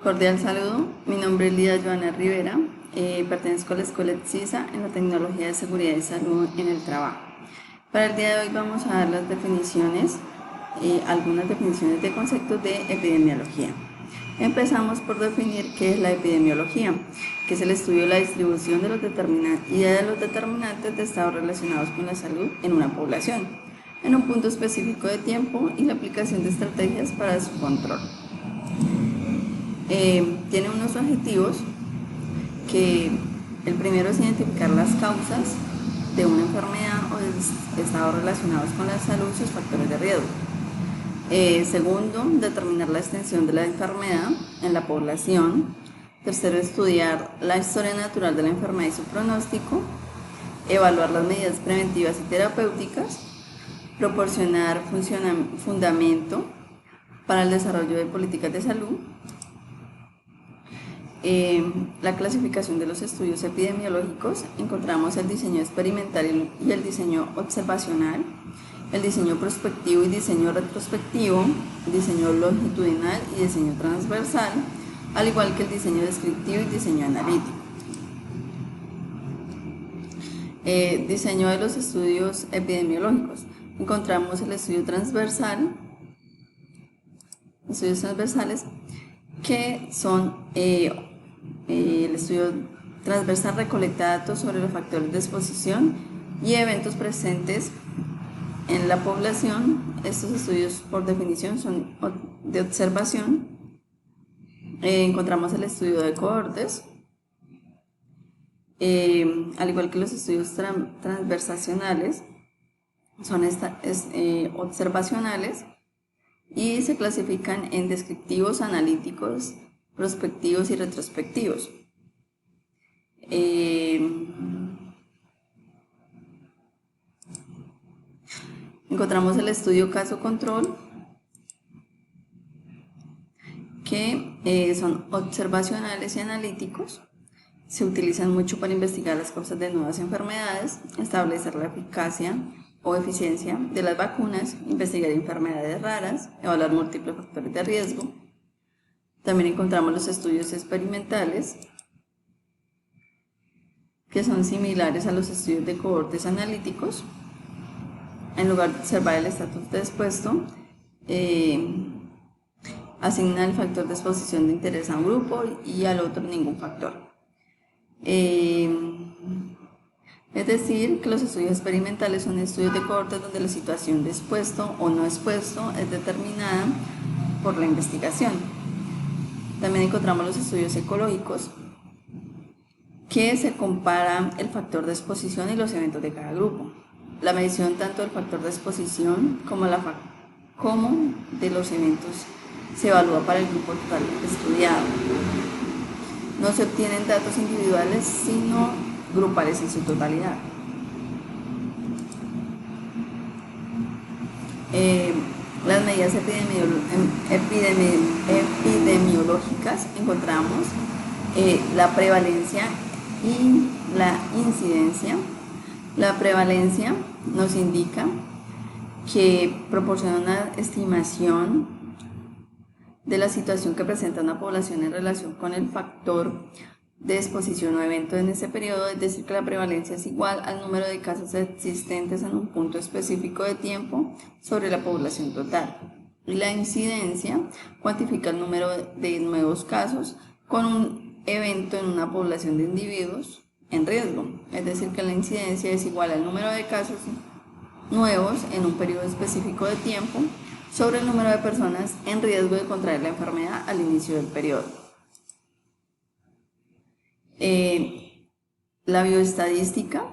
Cordial saludo, mi nombre es Lida Joana Rivera, pertenezco a la Escuela ETSISA en la Tecnología de Seguridad y Salud en el Trabajo. Para el día de hoy vamos a dar las definiciones, algunas definiciones de conceptos de epidemiología. Empezamos por definir qué es la epidemiología, que es el estudio de la distribución de los determinantes de estados relacionados con la salud en una población, en un punto específico de tiempo y la aplicación de estrategias para su control. Tiene unos objetivos que el primero es identificar las causas de una enfermedad o de estados relacionados con la salud y sus factores de riesgo. Segundo, determinar la extensión de la enfermedad en la población. Tercero, estudiar la historia natural de la enfermedad y su pronóstico. Evaluar las medidas preventivas y terapéuticas. Proporcionar fundamento para el desarrollo de políticas de salud. La clasificación de los estudios epidemiológicos, encontramos el diseño experimental y el diseño observacional, el diseño prospectivo y diseño retrospectivo, diseño longitudinal y diseño transversal, al igual que el diseño descriptivo y diseño analítico. Diseño de los estudios epidemiológicos, encontramos el estudios transversales, que son el estudio transversal recolecta datos sobre los factores de exposición y eventos presentes en la población. Estos estudios por definición son de observación. Encontramos el estudio de cohortes, al igual que los estudios transversacionales, son observacionales y se clasifican en descriptivos, analíticos, prospectivos y retrospectivos. Encontramos el estudio caso-control, que son observacionales y analíticos. Se utilizan mucho para investigar las causas de nuevas enfermedades, establecer la eficacia o eficiencia de las vacunas, investigar enfermedades raras, evaluar múltiples factores de riesgo. También encontramos los estudios experimentales, que son similares a los estudios de cohortes analíticos. En lugar de observar el estatus de expuesto, asigna el factor de exposición de interés a un grupo y al otro ningún factor. Es decir, que los estudios experimentales son estudios de cohortes donde la situación de expuesto o no expuesto es determinada por la investigación. También encontramos los estudios ecológicos, que se compara el factor de exposición y los eventos de cada grupo. La medición tanto del factor de exposición como de los eventos se evalúa para el grupo total estudiado. No se obtienen datos individuales, sino grupales en su totalidad. Las medidas epidemiológicas, encontramos la prevalencia y la incidencia. La prevalencia nos indica que proporciona una estimación de la situación que presenta una población en relación con el factor de exposición o evento en ese periodo, es decir, que la prevalencia es igual al número de casos existentes en un punto específico de tiempo sobre la población total. Y la incidencia cuantifica el número de nuevos casos con un evento en una población de individuos en riesgo, es decir, que la incidencia es igual al número de casos nuevos en un periodo específico de tiempo sobre el número de personas en riesgo de contraer la enfermedad al inicio del periodo. La bioestadística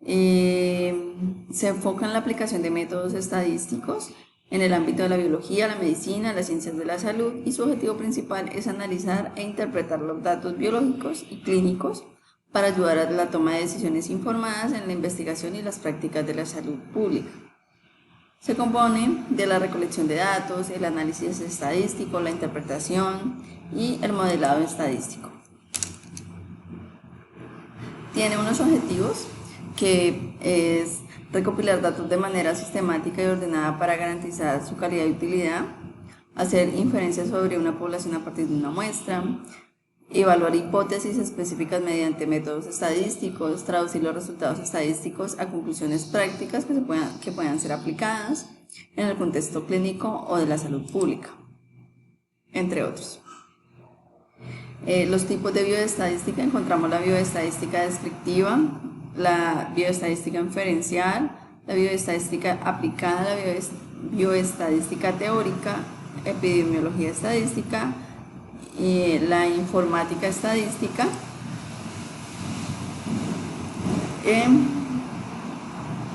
se enfoca en la aplicación de métodos estadísticos en el ámbito de la biología, la medicina, las ciencias de la salud, y su objetivo principal es analizar e interpretar los datos biológicos y clínicos para ayudar a la toma de decisiones informadas en la investigación y las prácticas de la salud pública. Se compone de la recolección de datos, el análisis estadístico, la interpretación y el modelado estadístico. Tiene unos objetivos que es recopilar datos de manera sistemática y ordenada para garantizar su calidad y utilidad, hacer inferencias sobre una población a partir de una muestra, evaluar hipótesis específicas mediante métodos estadísticos, traducir los resultados estadísticos a conclusiones prácticas que puedan ser aplicadas en el contexto clínico o de la salud pública, entre otros. Los tipos de bioestadística: encontramos la bioestadística descriptiva, la bioestadística inferencial, la bioestadística aplicada, la bioestadística teórica, epidemiología estadística, la informática estadística.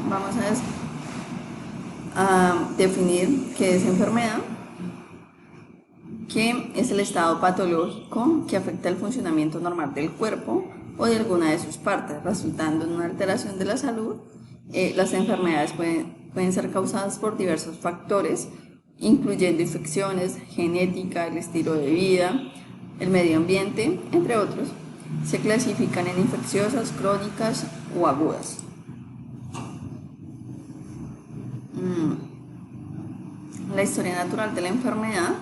Vamos a definir qué es enfermedad, que es el estado patológico que afecta el funcionamiento normal del cuerpo o de alguna de sus partes, resultando en una alteración de la salud. Las enfermedades pueden ser causadas por diversos factores, incluyendo infecciones, genética, el estilo de vida, el medio ambiente, entre otros. Se clasifican en infecciosas, crónicas o agudas. La historia natural de la enfermedad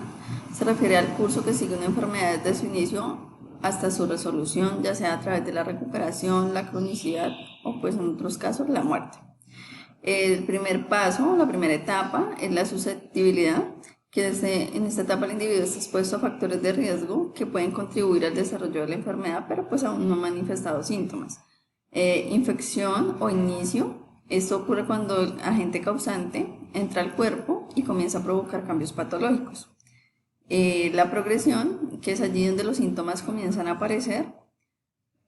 se refiere al curso que sigue una enfermedad desde su inicio hasta su resolución, ya sea a través de la recuperación, la cronicidad o pues en otros casos la muerte. El primer paso, la primera etapa, es la susceptibilidad, que en esta etapa el individuo está expuesto a factores de riesgo que pueden contribuir al desarrollo de la enfermedad, pero pues aún no ha manifestado síntomas. Infección o inicio: esto ocurre cuando el agente causante entra al cuerpo y comienza a provocar cambios patológicos. La progresión, que es allí donde los síntomas comienzan a aparecer.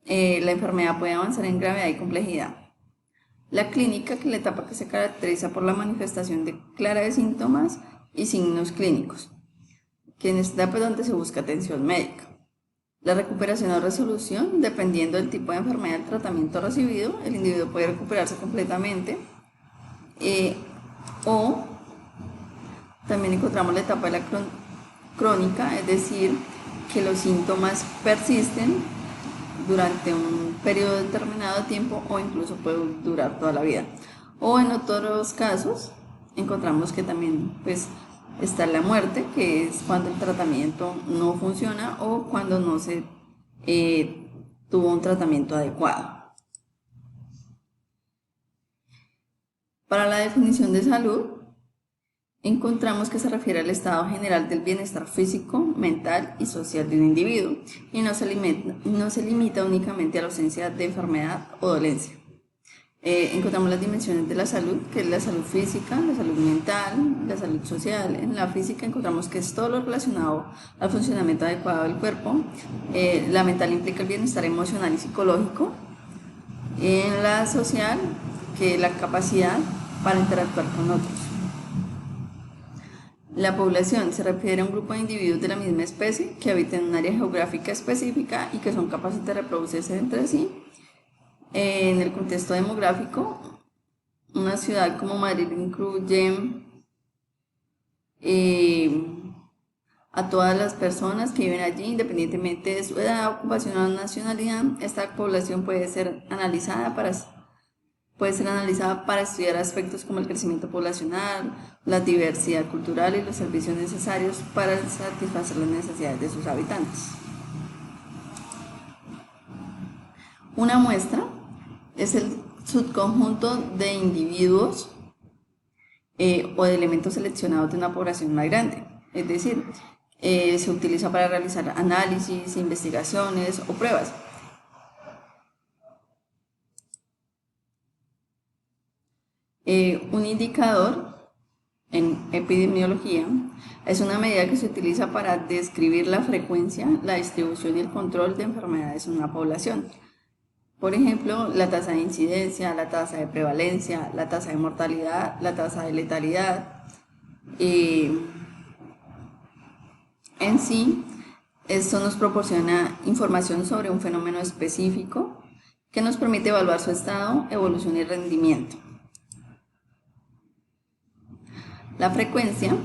La enfermedad puede avanzar en gravedad y complejidad. La clínica, que es la etapa que se caracteriza por la manifestación clara de síntomas y signos clínicos, que en esta etapa es donde se busca atención médica. La recuperación o resolución: dependiendo del tipo de enfermedad y el tratamiento recibido, el individuo puede recuperarse completamente, o también encontramos la etapa de la crónica, es decir, que los síntomas persisten durante un periodo determinado de tiempo o incluso puede durar toda la vida. O en otros casos encontramos que también pues está la muerte, que es cuando el tratamiento no funciona o cuando no se tuvo un tratamiento adecuado. Para la definición de salud, encontramos que se refiere al estado general del bienestar físico, mental y social de un individuo y no se limita únicamente a la ausencia de enfermedad o dolencia. Encontramos las dimensiones de la salud, que es la salud física, la salud mental, la salud social. En la física encontramos que es todo lo relacionado al funcionamiento adecuado del cuerpo. La mental implica el bienestar emocional y psicológico. En la social, que es la capacidad para interactuar con otros. La población se refiere a un grupo de individuos de la misma especie que habitan en un área geográfica específica y que son capaces de reproducirse entre sí. En el contexto demográfico, una ciudad como Madrid incluye a todas las personas que viven allí, independientemente de su edad, ocupación o nacionalidad. Esta población puede ser analizada para estudiar aspectos como el crecimiento poblacional, la diversidad cultural y los servicios necesarios para satisfacer las necesidades de sus habitantes. Una muestra es el subconjunto de individuos o de elementos seleccionados de una población más grande, es decir, se utiliza para realizar análisis, investigaciones o pruebas. Un indicador en epidemiología es una medida que se utiliza para describir la frecuencia, la distribución y el control de enfermedades en una población. Por ejemplo, la tasa de incidencia, la tasa de prevalencia, la tasa de mortalidad, la tasa de letalidad. En sí, esto nos proporciona información sobre un fenómeno específico que nos permite evaluar su estado, evolución y rendimiento. La frecuencia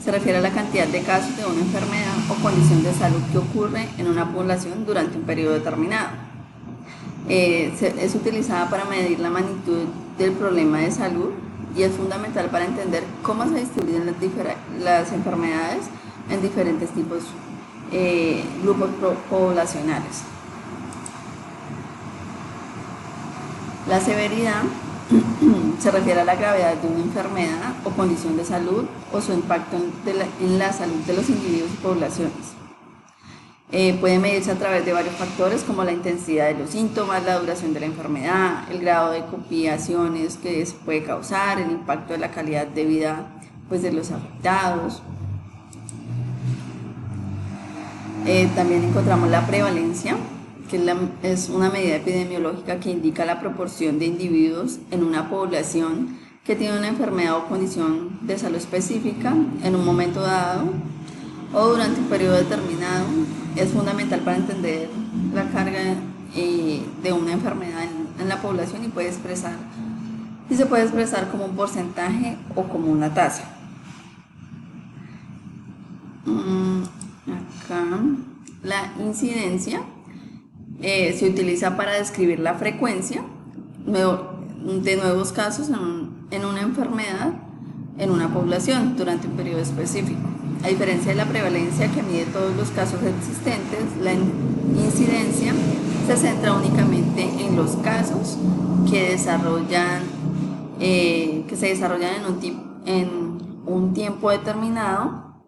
se refiere a la cantidad de casos de una enfermedad o condición de salud que ocurre en una población durante un periodo determinado. Es utilizada para medir la magnitud del problema de salud y es fundamental para entender cómo se distribuyen las enfermedades en diferentes tipos, grupos poblacionales. La severidad se refiere a la gravedad de una enfermedad o condición de salud o su impacto en la salud de los individuos y poblaciones. Puede medirse a través de varios factores como la intensidad de los síntomas, la duración de la enfermedad, el grado de complicaciones que se puede causar, el impacto de la calidad de vida pues, de los afectados. También encontramos la prevalencia, que es una medida epidemiológica que indica la proporción de individuos en una población que tiene una enfermedad o condición de salud específica en un momento dado o durante un periodo determinado. Es fundamental para entender la carga de una enfermedad en la población y se puede expresar como un porcentaje o como una tasa. Acá la incidencia se utiliza para describir la frecuencia de nuevos casos en una enfermedad en una población durante un periodo específico. A diferencia de la prevalencia, que mide todos los casos existentes, la incidencia se centra únicamente en los casos que se desarrollan en un tiempo determinado.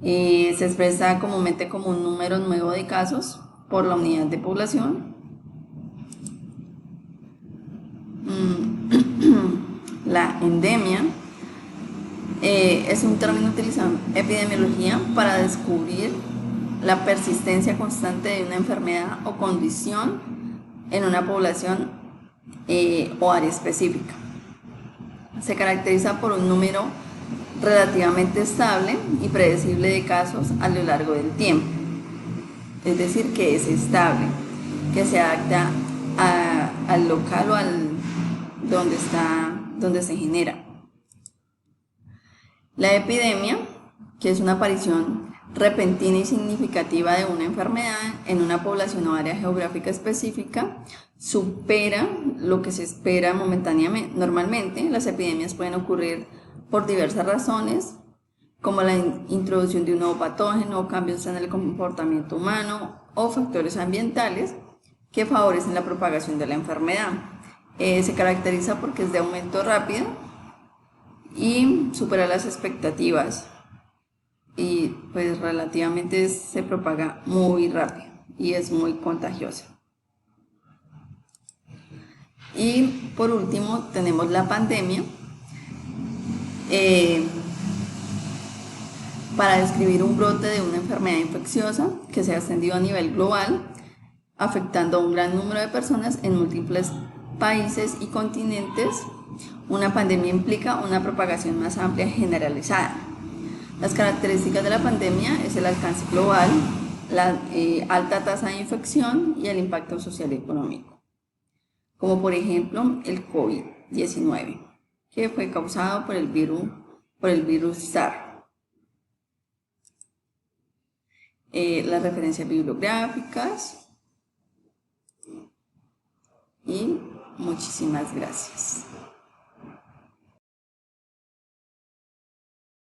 Se expresa comúnmente como un número nuevo de casos por la unidad de población. La endemia es un término utilizado en epidemiología para descubrir la persistencia constante de una enfermedad o condición en una población o área específica. Se caracteriza por un número relativamente estable y predecible de casos a lo largo del tiempo. Es decir, que es estable, que se adapta al local o al donde se genera. La epidemia, que es una aparición repentina y significativa de una enfermedad en una población o área geográfica específica, supera lo que se espera momentáneamente. Normalmente, las epidemias pueden ocurrir por diversas razones, como la introducción de un nuevo patógeno o cambios en el comportamiento humano o factores ambientales que favorecen la propagación de la enfermedad. Se caracteriza porque es de aumento rápido y supera las expectativas y pues relativamente se propaga muy rápido y es muy contagiosa. Y por último tenemos la pandemia. Para describir un brote de una enfermedad infecciosa que se ha extendido a nivel global, afectando a un gran número de personas en múltiples países y continentes. Una pandemia implica una propagación más amplia generalizada. Las características de la pandemia es el alcance global, la alta tasa de infección y el impacto social y económico, como por ejemplo el COVID-19, que fue causado por el virus SARS. Las referencias bibliográficas y muchísimas gracias.